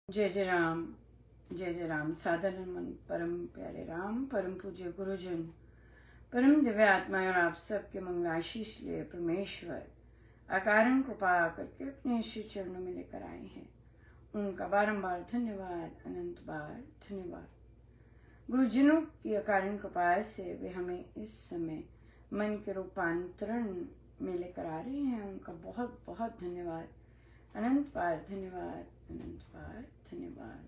जय जय राम। साधारण मन परम प्यारे राम, परम पूज्य गुरुजन, परम दिव्य आत्माएं और आप सबके मंगल आशीष लिए परमेश्वर अकारण कृपा करके अपने श्री चरणों में लेकर आए हैं। उनका बारंबार धन्यवाद, अनंत बार धन्यवाद। गुरुजनों की अकारण कृपा से वे हमें इस समय मन के रूपांतरण में लेकर आ रहे हैं। उनका बहुत बहुत धन्यवाद, अनंत बार धन्यवाद, अनंत बार धन्यवाद।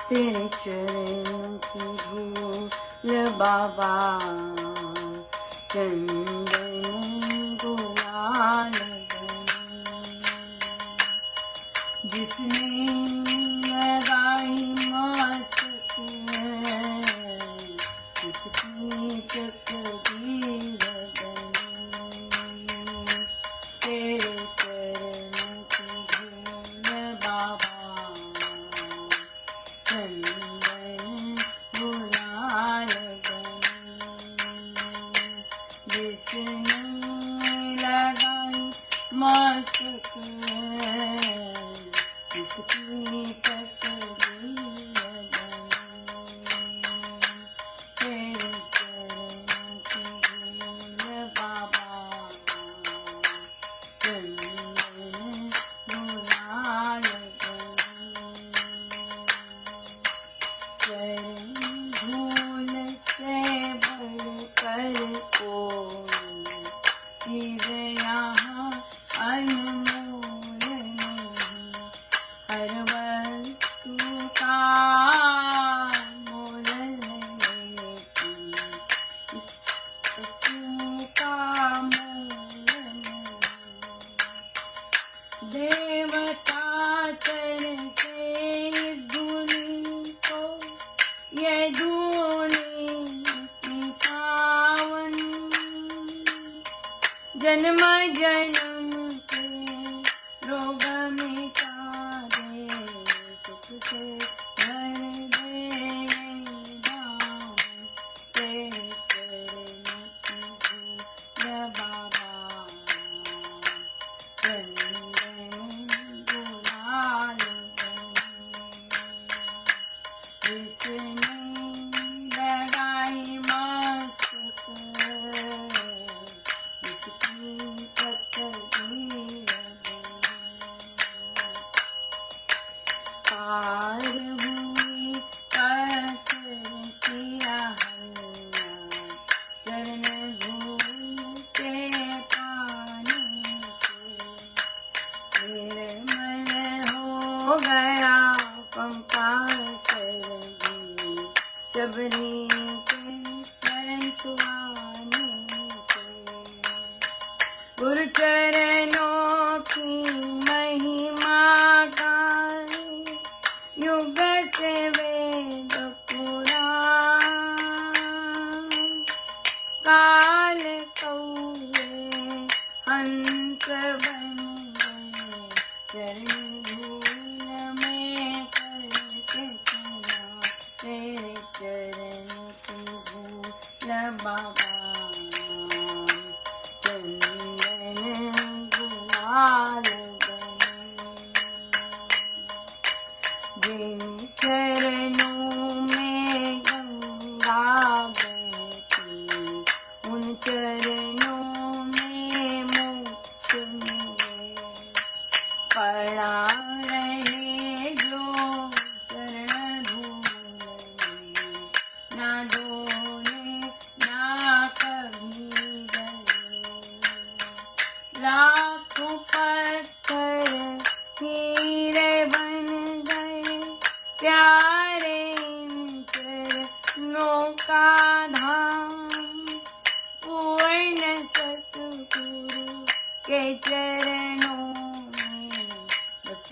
तेरे चरणों की धूल बाबा, चंदन गुलाल जिसने लगाई मस्तक जिसकी तकदीर बनी। तेरे चरणों की धूल बाबा, चंदन गुलाल जिसने लगाई मस्तक जिसकी तकदीर बनी। तेरे चरणों की धूल बाबा, चंदन गुलाल धूल से बढ़कर कोई चीज़ यहाँ अनमोल नहीं। हर वस्तु का मोल लेती इस वस्तु का मोल नहीं। देवता तरह से इस धूलि को, ये धूलि की पावन, जन्म जन्म के रोग मिटा दे, सुख से भर दे दाम। तेरे चरणों की धूल बाबा, चंदन गुलाल जिसने लगाई मस्तक जिसकी तकदीर पार हुई पत्थर किया हल्ला, चरण धूल के पानी से निर्मल हो गया पंकार सरगी। शबरी के चरण छुआने से गुरु चरणों की महिमा गाए, युग से वेद पुराण। काल कौवे हंस बन गए, चरण धूल में करके सना। तेरे चरणों की धूल बाबा, चंदन गुलाल जिन चरणों में गंगा बहती, उन चरणों में मोक्ष मिले। पड़ा रहे जो चरण धूल में, ना डोले ना कभी गले। लाखों पत्थर हीरे बन गए, प्यारे इन चरणों का धाम। पूर्ण सतगुरु के चरणों में बस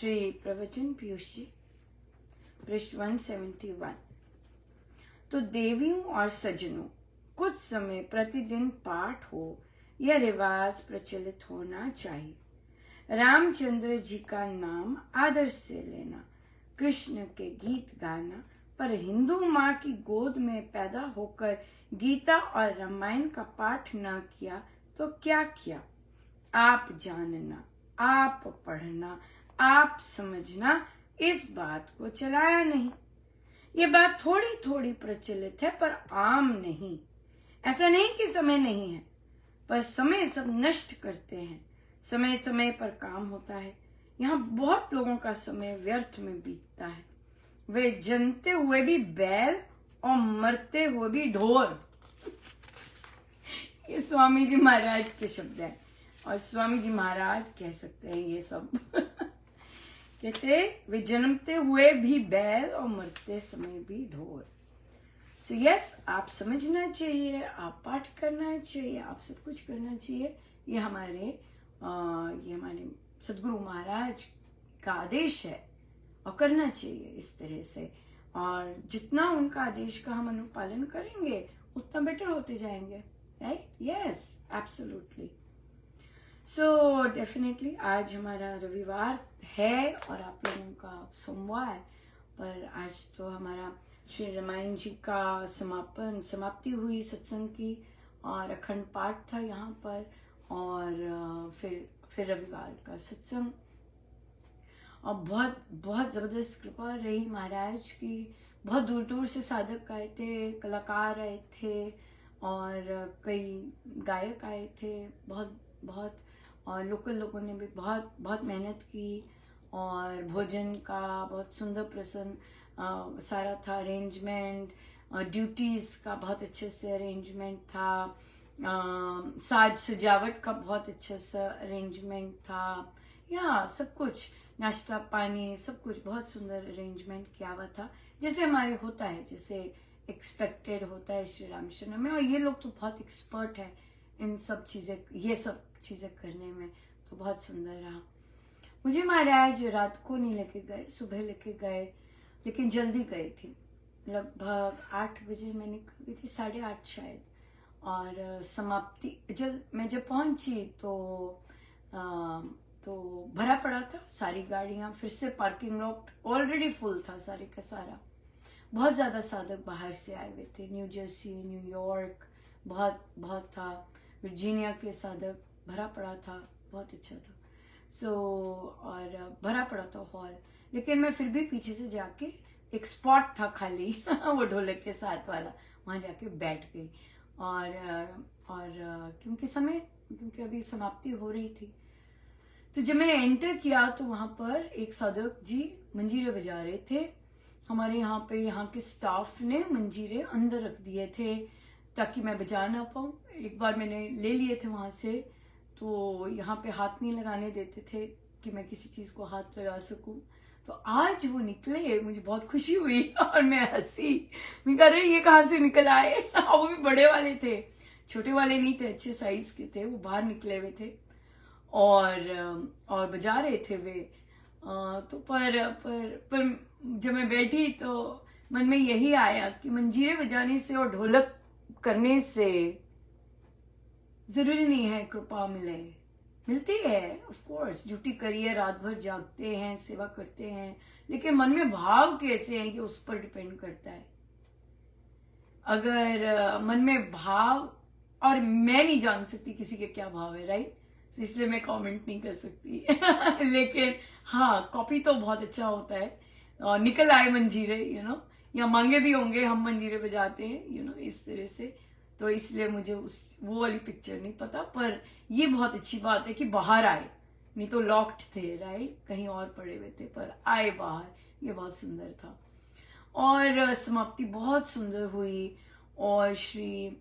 श्री प्रवचन पीयूष जी, पृष्ठ 171। तो देवियों और सज्जनों, कुछ समय प्रतिदिन पाठ हो यह रिवाज प्रचलित होना चाहिए। रामचंद्र जी का नाम आदर से लेना, कृष्ण के गीत गाना, पर हिंदू माँ की गोद में पैदा होकर गीता और रामायण का पाठ ना किया तो क्या किया? आप जानना, आप पढ़ना, आप समझना, इस बात को चलाया नहीं। ये बात थोड़ी थोड़ी प्रचलित है पर आम नहीं। ऐसा नहीं कि समय नहीं है, पर समय सब नष्ट करते हैं। समय समय पर काम होता है। यहाँ बहुत लोगों का समय व्यर्थ में बीतता है। वे जनते हुए भी बैल और मरते हुए भी ढोर। ये स्वामी जी महाराज के शब्द हैं, और स्वामी जी महाराज कह सकते हैं ये सब। कहते वे जन्मते हुए भी बैल और मरते समय भी ढोर। सो यस, आप समझना चाहिए, आप पाठ करना चाहिए, आप सब कुछ करना चाहिए। ये हमारे सदगुरु महाराज का आदेश है और करना चाहिए इस तरह से। और जितना उनका आदेश का हम अनुपालन करेंगे उतना बेटर होते जाएंगे, right? Yes, absolutely. So definitely आज हमारा रविवार है और आप लोगों का सोमवार, पर आज तो हमारा श्री रामायण जी का समाप्ति हुई सत्संग की, और अखंड पाठ था यहाँ पर, और फिर रविवार का सत्संग। और बहुत बहुत जबरदस्त कृपा रही महाराज की। बहुत दूर दूर से साधक आए थे, कलाकार आए थे, और कई गायक आए थे, बहुत और लोकल लोगों ने भी बहुत बहुत मेहनत की। और भोजन का बहुत सुंदर प्रसंग सारा था, अरेंजमेंट, ड्यूटीज का बहुत अच्छे से अरेंजमेंट था, साज सजावट का बहुत अच्छा सा अरेंजमेंट था, या सब कुछ, नाश्ता पानी सब कुछ बहुत सुंदर अरेंजमेंट किया हुआ था, जैसे हमारे होता है, जैसे एक्सपेक्टेड होता है श्री रामचंद्र में। और ये लोग तो बहुत एक्सपर्ट है इन सब चीजें, ये सब चीजें करने में, तो बहुत सुंदर रहा। मुझे महाराज रात को नहीं लेके गए, सुबह लेके गए, लेकिन जल्दी गए थे। लगभग 8 बजे मैं निकल गई थी, 8:30 शायद। और समाप्ति मैं जब पहुंची तो भरा पड़ा था, सारी गाड़ियां, फिर से पार्किंग लॉट ऑलरेडी फुल था सारे का सारा। बहुत ज्यादा साधक बाहर से आए हुए थे, न्यू जर्सी, न्यूयॉर्क, बहुत था, वर्जीनिया के साधक, भरा पड़ा था, बहुत अच्छा था। और भरा पड़ा था हॉल, लेकिन मैं फिर भी पीछे से जाके, एक स्पॉट था खाली वो ढोलक के साथ वाला, वहां जाके बैठ गई। और क्योंकि अभी समाप्ति हो रही थी, तो जब मैंने एंटर किया तो वहां पर एक साधक जी मंजीरे बजा रहे थे। हमारे यहाँ के स्टाफ ने मंजीरे अंदर रख दिए थे ताकि मैं बजा ना पाऊँ। एक बार मैंने ले लिए थे वहां से, तो यहाँ पे हाथ नहीं लगाने देते थे कि मैं किसी चीज को हाथ लगा सकूं। तो आज वो निकले, मुझे बहुत खुशी हुई और मैं हंसी। मैं कह रही ये कहाँ से निकल आए वो भी बड़े वाले थे, छोटे वाले नहीं थे, अच्छे साइज के थे। वो बाहर निकले हुए थे और बजा रहे थे वे। तो पर जब मैं बैठी तो मन में यही आया कि मंजीरे बजाने से और ढोलक करने से जरूरी नहीं है कृपा मिलती है। ऑफ कोर्स ड्यूटी करिए, रात भर जागते हैं, सेवा करते हैं, लेकिन मन में भाव कैसे हैं कि उस पर डिपेंड करता है। अगर मन में भाव, और मैं नहीं जान सकती किसी के क्या भाव है, राइट? तो इसलिए मैं कमेंट नहीं कर सकती लेकिन हाँ, कॉपी तो बहुत अच्छा होता है, और निकल आए मंजीरे, या मांगे भी होंगे, हम मंजीरे बजाते हैं, इस तरह से। तो इसलिए मुझे वो वाली पिक्चर नहीं पता, पर ये बहुत अच्छी बात है कि बाहर आए, नहीं तो लॉक्ड थे, राइट? कहीं और पड़े हुए थे, पर आए बाहर, ये बहुत सुंदर था। और समाप्ति बहुत सुंदर हुई, और श्री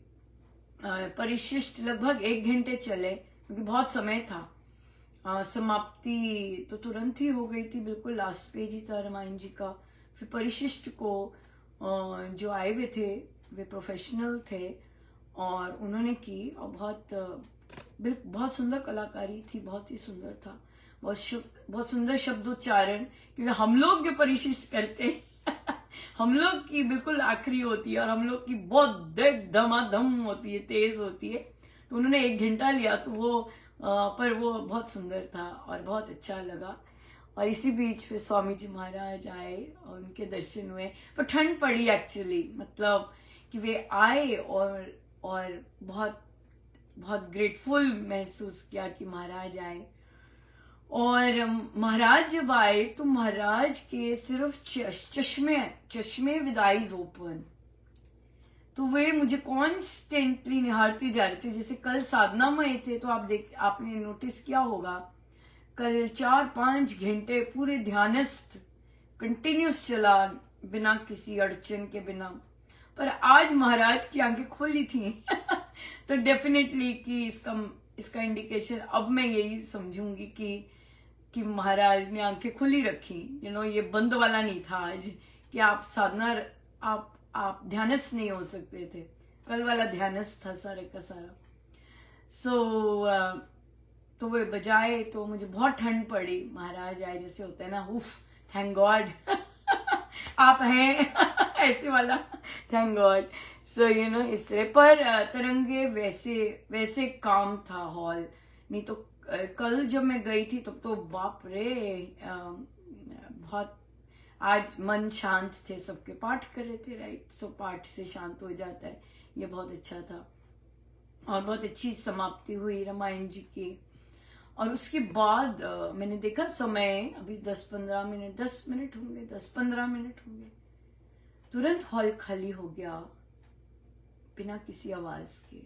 परिशिष्ट लगभग 1 घंटे चले, क्योंकि बहुत समय था। समाप्ति तो तुरंत ही हो गई थी, बिल्कुल लास्ट पेज ही था रामायण जी का। फिर परिशिष्ट को जो आए हुए थे वे प्रोफेशनल थे, और उन्होंने की, और बहुत सुंदर कलाकारी थी, बहुत ही सुंदर था। बहुत सुंदर शब्दोच्चारण, क्योंकि हम लोग जो परिशिष्ट करते हैं हम लोग की बिल्कुल आखिरी होती है और हम लोग की बहुत धमाधम होती है, तेज होती है। तो उन्होंने 1 घंटा लिया, तो वो पर वो बहुत सुंदर था और बहुत अच्छा लगा। और इसी बीच फिर स्वामी जी महाराज आए और उनके दर्शन हुए, पर ठंड पड़ी एक्चुअली, मतलब कि वे आए और बहुत बहुत ग्रेटफुल महसूस किया कि महाराज आए। और महाराज जब आए तो महाराज के सिर्फ चश्मे विद आईज ओपन, तो वे मुझे कॉन्स्टेंटली निहारते जा रहे थे। जैसे कल साधना में थे तो आपने नोटिस किया होगा, कल 4-5 घंटे पूरे ध्यानस्थ कंटिन्यूस चला, बिना किसी अड़चन के बिना। पर आज महाराज की आंखें खुली थी तो डेफिनेटली कि इसका इंडिकेशन अब मैं यही समझूंगी कि महाराज ने आंखें खुली रखी। ये बंद वाला नहीं था आज कि आप साधना, आप ध्यानस्थ नहीं हो सकते थे। कल वाला ध्यानस्थ था सारे का सारा। तो वे बजाए तो मुझे बहुत ठंड पड़ी। महाराज आए, जैसे होता है ना, उफ थैंक गॉड आप हैं ऐसे वाला थैंक गॉड। सो इस तरह। पर तरंगे वैसे काम था हॉल, नहीं तो कल जब मैं गई थी तब तो बाप रे, बहुत आज मन शांत थे, सबके पाठ कर रहे थे, राइट। सो पाठ से शांत हो जाता है, ये बहुत अच्छा था। और बहुत अच्छी समाप्ति हुई रामायण जी की। और उसके बाद मैंने देखा समय, अभी 10-15 मिनट होंगे, तुरंत हॉल खाली हो गया बिना किसी आवाज के।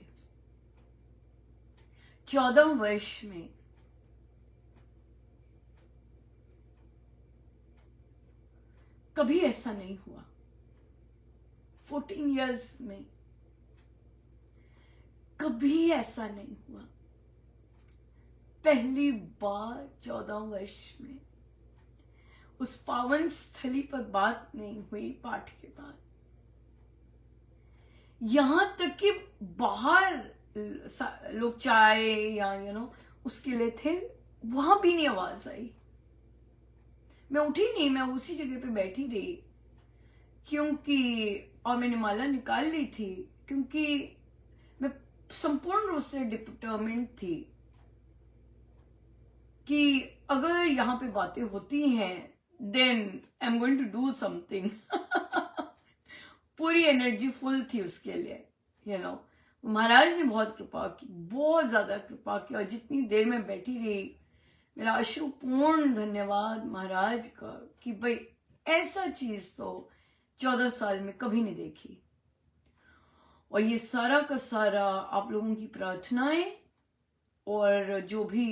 14 वर्ष में कभी ऐसा नहीं हुआ। 14 इयर्स में कभी ऐसा नहीं हुआ। पहली बार 14 वर्ष में उस पावन स्थली पर बात नहीं हुई पाठ के बाद। यहां तक कि बाहर लोग चाय या उसके लिए थे, वहां भी नहीं आवाज आई। मैं उठी नहीं, मैं उसी जगह पे बैठी रही, क्योंकि और मैंने माला निकाल ली थी, क्योंकि मैं संपूर्ण रूप से डिटरमिन्ड थी कि अगर यहां पे बातें होती हैं then I am going to do something. पूरी एनर्जी फुल थी उसके लिए। महाराज ने बहुत कृपा की, बहुत ज्यादा कृपा की। और जितनी देर में बैठी रही, मेरा अश्रुपूर्ण धन्यवाद महाराज का कि भाई ऐसा चीज तो 14 साल में कभी नहीं देखी। और ये सारा का सारा आप लोगों की प्रार्थनाएं और जो भी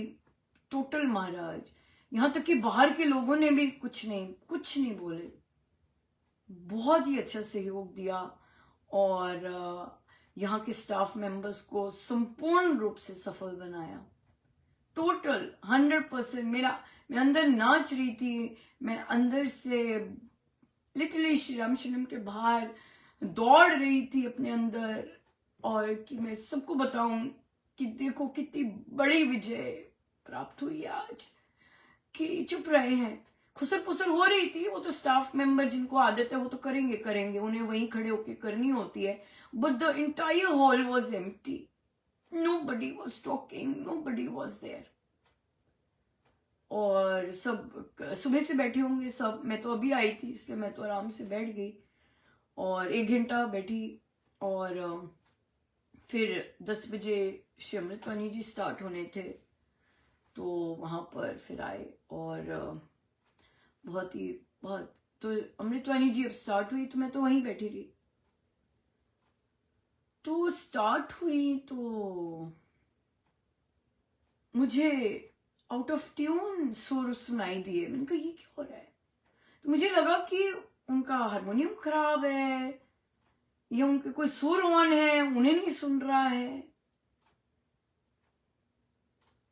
टोटल महाराज, यहां तक कि बाहर के लोगों ने भी कुछ नहीं बोले, बहुत ही अच्छा सहयोग दिया। और यहाँ के स्टाफ मेंबर्स को संपूर्ण रूप से सफल बनाया। टोटल 100%। मैं अंदर नाच रही थी, मैं अंदर से लिटरली श्री राम शरणम के बाहर दौड़ रही थी अपने अंदर, और कि मैं सबको बताऊं कि देखो कितनी बड़ी विजय प्राप्त हुई आज, कि चुप रहे हैं। खुसर पुसर हो रही थी, वो तो स्टाफ मेंबर जिनको आदत है वो तो करेंगे, उन्हें वहीं खड़े होके करनी होती है। But the entire hall was empty, nobody was talking, nobody was there. और सब सुबह से बैठे होंगे सब। मैं तो अभी आई थी, इसलिए मैं तो आराम से बैठ गई और 1 घंटा बैठी। और फिर 10 बजे श्री अमृतवाणी जी स्टार्ट होने थे, तो वहां पर फिर आए। और बहुत तो अमृतवाणी जी अब स्टार्ट हुई तो मैं तो वहीं बैठी रही। तो स्टार्ट हुई तो मुझे आउट ऑफ ट्यून सुर सुनाई दिए। मैंने कहा ये क्या हो रहा है? तो मुझे लगा कि उनका हारमोनियम खराब है या उनके कोई सुर ऑन है, उन्हें नहीं सुन रहा है।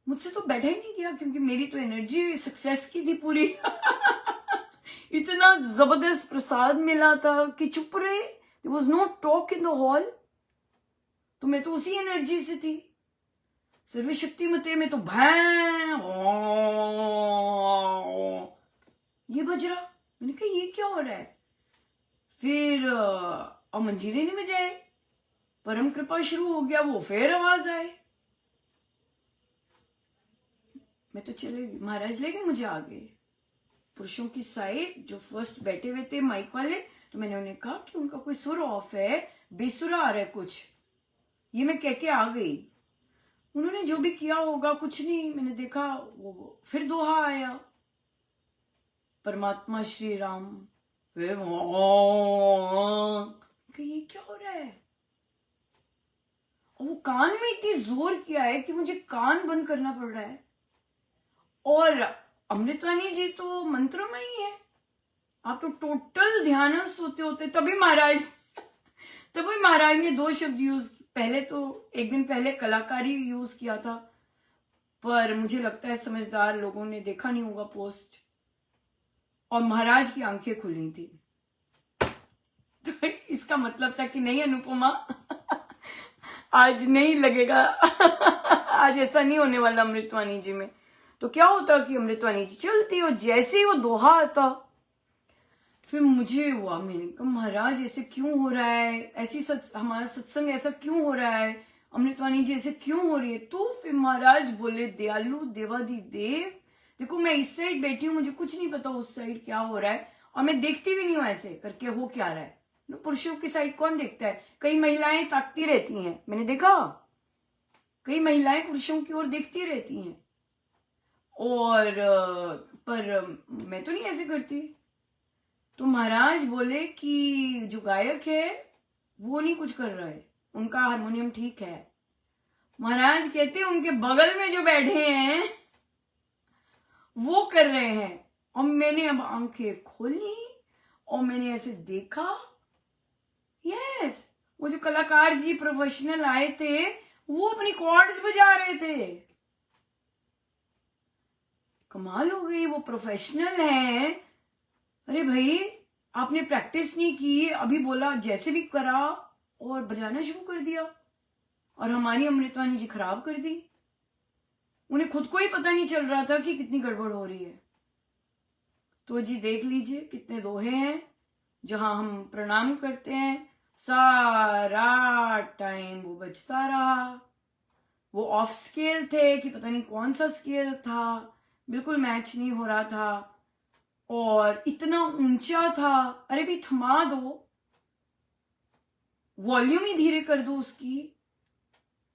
मुझसे तो बैठा ही नहीं गया, क्योंकि मेरी तो एनर्जी सक्सेस की थी पूरी। इतना जबरदस्त प्रसाद मिला था कि चुप रहे, there was no talk in the hall. तो मैं तो उसी एनर्जी से थी। सर्वशक्तिमते में तो भैं ये बज रहा। मैंने कहा ये क्या हो रहा है। फिर मंजीरे नहीं बजाए, परम कृपा शुरू हो गया, वो फिर आवाज आए, मैं तो चले गई। महाराज ले गए मुझे आगे पुरुषों की साइड, जो फर्स्ट बैठे हुए थे माइक वाले। तो मैंने उन्हें कहा कि उनका कोई सुर ऑफ है, बेसुरा आ रहा है कुछ। ये मैं कह के आ गई। उन्होंने जो भी किया होगा, कुछ नहीं, मैंने देखा वो फिर दोहा आया, परमात्मा श्री राम। फिर ये क्या हो रहा है। और वो कान में इतनी जोर किया है कि मुझे कान बंद करना पड़ रहा है। और अमृतवाणी जी तो मंत्रमय ही है, आप तो टोटल ध्यानस्थ होते तभी महाराज ने 2 शब्द यूज, पहले तो एक दिन पहले कलाकारी यूज किया था, पर मुझे लगता है समझदार लोगों ने देखा नहीं होगा पोस्ट, और महाराज की आंखें खुली थी। तो इसका मतलब था कि नहीं अनुपमा, आज नहीं लगेगा, आज ऐसा नहीं होने वाला अमृतवाणी जी में। तो क्या होता कि अमृतवाणी जी चलती और जैसे ही वो दोहा आता, फिर मुझे हुआ, मैंने कहा महाराज ऐसे क्यों हो रहा है, ऐसी हमारा सत्संग ऐसा क्यों हो रहा है, अमृतवाणी जी ऐसे क्यों हो रही है। तो फिर महाराज बोले, दयालु देवादि देव, देखो मैं इस साइड बैठी हूँ, मुझे कुछ नहीं पता उस साइड क्या हो रहा है, और मैं देखती भी नहीं हूँ ऐसे करके हो क्या रहा है। पुरुषों की साइड कौन देखता है, कई महिलाएं ताकती रहती हैं, मैंने देखा कई महिलाएं पुरुषों की ओर देखती रहती हैं, और पर मैं तो नहीं ऐसे करती। तो महाराज बोले कि जो गायक है वो नहीं कुछ कर रहा है, उनका हारमोनियम ठीक है। महाराज कहते उनके बगल में जो बैठे हैं वो कर रहे हैं। और मैंने अब आंखें खोली और मैंने ऐसे देखा, यस, वो जो कलाकार जी प्रोफेशनल आए थे वो अपनी कॉर्ड्स बजा रहे थे। कमाल हो गई, वो प्रोफेशनल है। अरे भाई आपने प्रैक्टिस नहीं की, अभी बोला जैसे भी करा और बजाना शुरू कर दिया, और हमारी अमृतवाणी जी खराब कर दी। उन्हें खुद को ही पता नहीं चल रहा था कि कितनी गड़बड़ हो रही है। तो जी देख लीजिए कितने दोहे हैं जहां हम प्रणाम करते हैं, सारा टाइम वो बजता रहा। वो ऑफ स्केल थे कि पता नहीं कौन सा स्केल था, बिल्कुल मैच नहीं हो रहा था, और इतना ऊंचा था। अरे भी थमा दो, वॉल्यूम ही धीरे कर दो उसकी।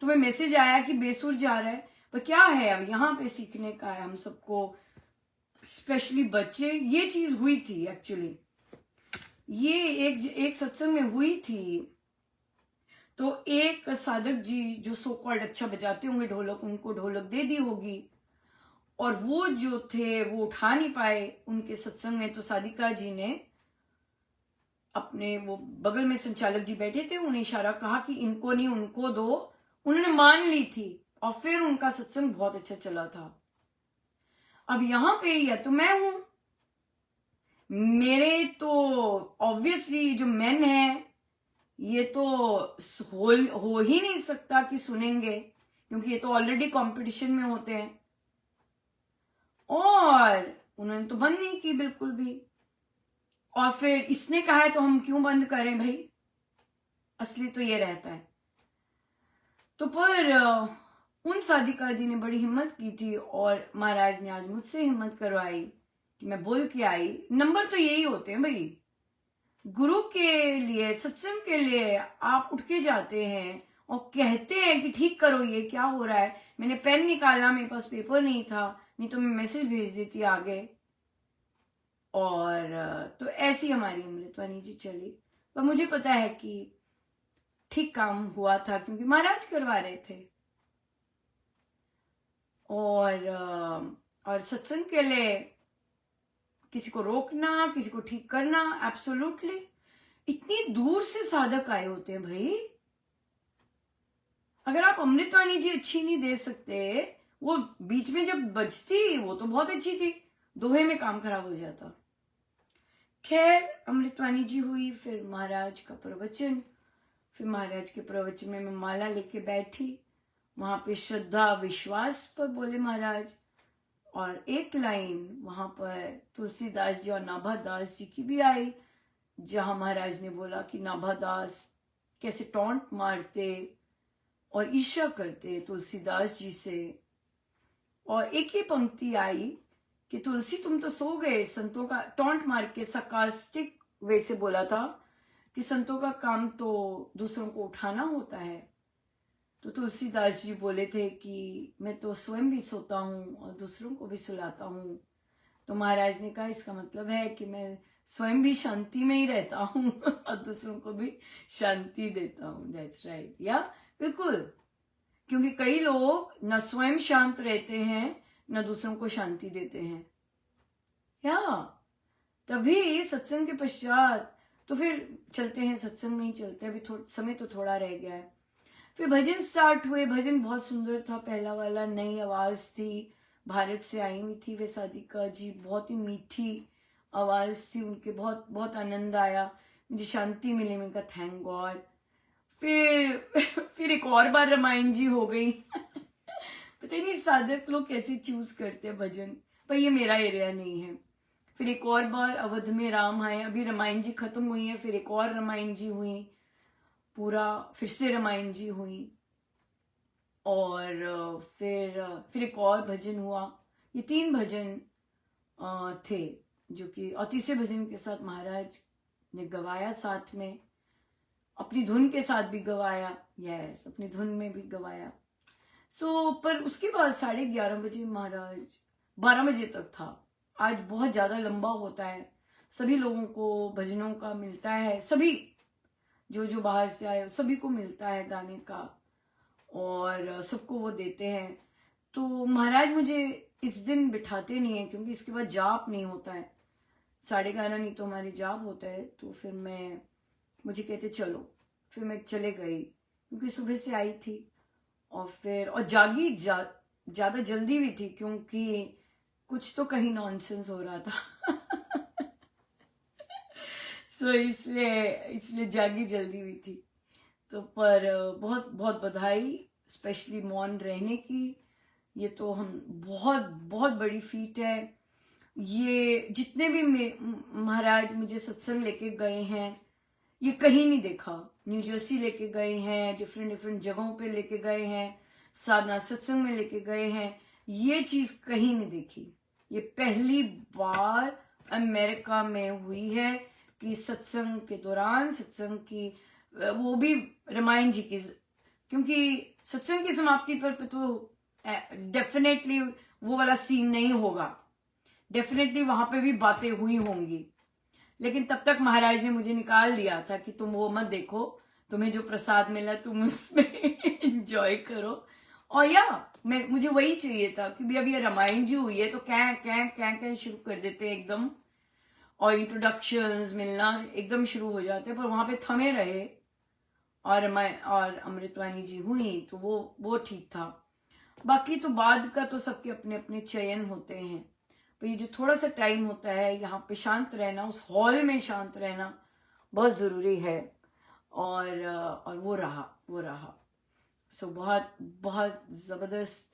तुम्हें मैसेज आया कि बेसुर जा रहा है, पर क्या है, अब यहाँ पे सीखने का है हम सबको, स्पेशली बच्चे। ये चीज हुई थी एक्चुअली, ये एक सत्संग में हुई थी। तो एक साधक जी जो सो कॉल्ड अच्छा बजाते होंगे ढोलक, उनको ढोलक दे दी होगी, और वो जो थे वो उठा नहीं पाए उनके सत्संग में। तो साधिका जी ने अपने, वो बगल में संचालक जी बैठे थे, उन्हें इशारा कहा कि इनको नहीं उनको दो। उन्होंने मान ली थी और फिर उनका सत्संग बहुत अच्छा चला था। अब यहां पे या तो मैं हूं, मेरे तो ऑब्वियसली जो मेन है ये तो हो ही नहीं सकता कि सुनेंगे, क्योंकि ये तो ऑलरेडी कंपटीशन में होते हैं, और उन्होंने तो बंद नहीं की बिल्कुल भी। और फिर इसने कहा है तो हम क्यों बंद करें भाई, असली तो ये रहता है। तो पर उन साधिका जी ने बड़ी हिम्मत की थी, और महाराज ने आज मुझसे हिम्मत करवाई कि मैं बोल के आई। नंबर तो यही होते हैं भाई, गुरु के लिए, सत्संग के लिए आप उठ के जाते हैं और कहते हैं कि ठीक करो ये क्या हो रहा है। मैंने पेन निकाला, मेरे पास पेपर नहीं था, नहीं तो मैं मैसेज भेज देती आगे। और तो ऐसी हमारी अमृतवाणी जी चली। पर मुझे पता है कि ठीक काम हुआ था, क्योंकि महाराज करवा रहे थे। और सत्संग के लिए किसी को रोकना, किसी को ठीक करना, एब्सोल्युटली। इतनी दूर से साधक आए होते हैं भाई। अगर आप अमृतवाणी जी अच्छी नहीं दे सकते, वो बीच में जब बजती वो तो बहुत अच्छी थी, दोहे में काम खराब हो जाता। खैर अमृतवाणी जी हुई, फिर महाराज का प्रवचन, फिर महाराज के प्रवचन में मैं माला लेके बैठी, वहां पे श्रद्धा विश्वास पर बोले महाराज, और एक लाइन वहां पर तुलसीदास जी और नाभादास जी की भी आई, जहां महाराज ने बोला कि नाभादास कैसे टॉन्ट मारते और ईर्ष्या करते तुलसीदास जी से। और एक ही पंक्ति आई कि तुलसी तुम तो सो गए, संतों का टॉन्ट मार के sarcastic वे से बोला था कि संतों का काम तो दूसरों को उठाना होता है। तो तुलसीदास जी बोले थे कि मैं तो स्वयं भी सोता हूँ और दूसरों को भी सुलाता हूँ। तो महाराज ने कहा इसका मतलब है कि मैं स्वयं भी शांति में ही रहता हूँ और दूसरों को भी शांति देता हूँ। दैट्स राइट, या बिल्कुल, क्योंकि कई लोग न स्वयं शांत रहते हैं न दूसरों को शांति देते हैं। या तभी सत्संग के पश्चात तो फिर चलते हैं, सत्संग में ही चलते हैं, अभी समय तो थोड़ा रह गया है। फिर भजन स्टार्ट हुए, भजन बहुत सुंदर था, पहला वाला नई आवाज थी, भारत से आई हुई थी वे साधिका जी, बहुत ही मीठी आवाज थी उनके, बहुत बहुत आनंद आया, मुझे शांति मिली, मैंने कहा थैंक गॉड। फिर एक और बार रामायण जी हो गई पता नहीं साधक लोग कैसे चूज करते हैं भजन, पर ये मेरा एरिया नहीं है। फिर एक और बार अवध में राम आए, अभी रामायण जी खत्म हुई है, फिर एक और रामायण जी हुई, पूरा फिर से रामायण जी हुई, और फिर एक और भजन हुआ। ये 3 भजन थे जो कि, और तीसरे भजन के साथ महाराज ने गवाया, साथ में अपनी धुन के साथ भी गवाया, यस अपनी धुन में भी गवाया। पर उसके बाद 11:30 बजे महाराज, 12 बजे तक था। आज बहुत ज्यादा लंबा होता है, सभी लोगों को भजनों का मिलता है, सभी जो बाहर से आए सभी को मिलता है गाने का, और सबको वो देते हैं। तो महाराज मुझे इस दिन बिठाते नहीं है, क्योंकि इसके बाद जाप नहीं होता है, 11:30 नहीं तो हमारे जाप होता है। तो फिर मुझे कहते चलो, फिर मैं चले गई, क्योंकि सुबह से आई थी, और जागी ज्यादा जल्दी भी थी, क्योंकि कुछ तो कहीं नॉनसेंस हो रहा था इसलिए जागी जल्दी भी थी। तो पर बहुत बहुत बधाई, स्पेशली मौन रहने की, ये तो हम बहुत बहुत बड़ी फीट है। ये जितने भी महाराज मुझे सत्संग लेके गए हैं, ये कहीं नहीं देखा। न्यू जर्सी लेके गए हैं, डिफरेंट जगहों पे लेके गए हैं, साधना सत्संग में लेके गए हैं, ये चीज कहीं नहीं देखी। ये पहली बार अमेरिका में हुई है कि सत्संग के दौरान, सत्संग की वो भी रामायण जी की, क्योंकि सत्संग की समाप्ति पर तो डेफिनेटली वो वाला सीन नहीं होगा, डेफिनेटली वहां पे भी बातें हुई होंगी, लेकिन तब तक महाराज ने मुझे निकाल दिया था कि तुम वो मत देखो, तुम्हें जो प्रसाद मिला तुम उसमें एंजॉय करो। और मुझे वही चाहिए था कि भी अब ये रामायण जी हुई है तो क्या शुरू कर देते हैं एकदम, और इंट्रोडक्शंस मिलना एकदम शुरू हो जाते हैं, पर वहां पे थमे रहे, और अमृतवाणी जी हुई तो वो ठीक था। बाकी तो बाद का तो सबके अपने अपने चयन होते हैं, पर ये जो थोड़ा सा टाइम होता है यहाँ पे शांत रहना, उस हॉल में शांत रहना बहुत जरूरी है, और वो रहा। सो बहुत बहुत जबरदस्त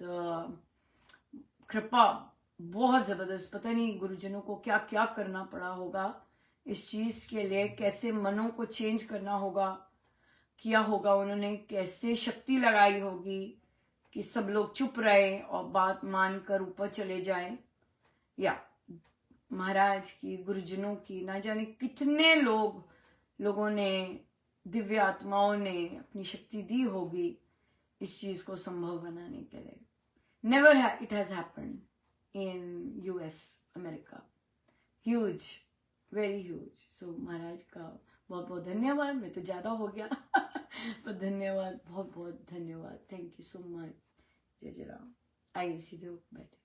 कृपा, बहुत जबरदस्त। पता नहीं गुरुजनों को क्या क्या करना पड़ा होगा इस चीज के लिए, कैसे मनों को चेंज करना होगा, किया होगा उन्होंने, कैसे शक्ति लगाई होगी कि सब लोग चुप रहे और बात मानकर ऊपर चले जाएं। या महाराज की, गुरुजनों की, ना जाने कितने लोगों ने, दिव्य आत्माओं ने अपनी शक्ति दी होगी इस चीज को संभव बनाने के लिए। Never it has happened in US, America, huge, very huge. So महाराज का बहुत बहुत धन्यवाद, मैं तो ज्यादा हो गया पर धन्यवाद, बहुत बहुत धन्यवाद, थैंक यू सो मच। जय जय राम। आइए सीधे बैठे।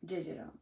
जय जय राम।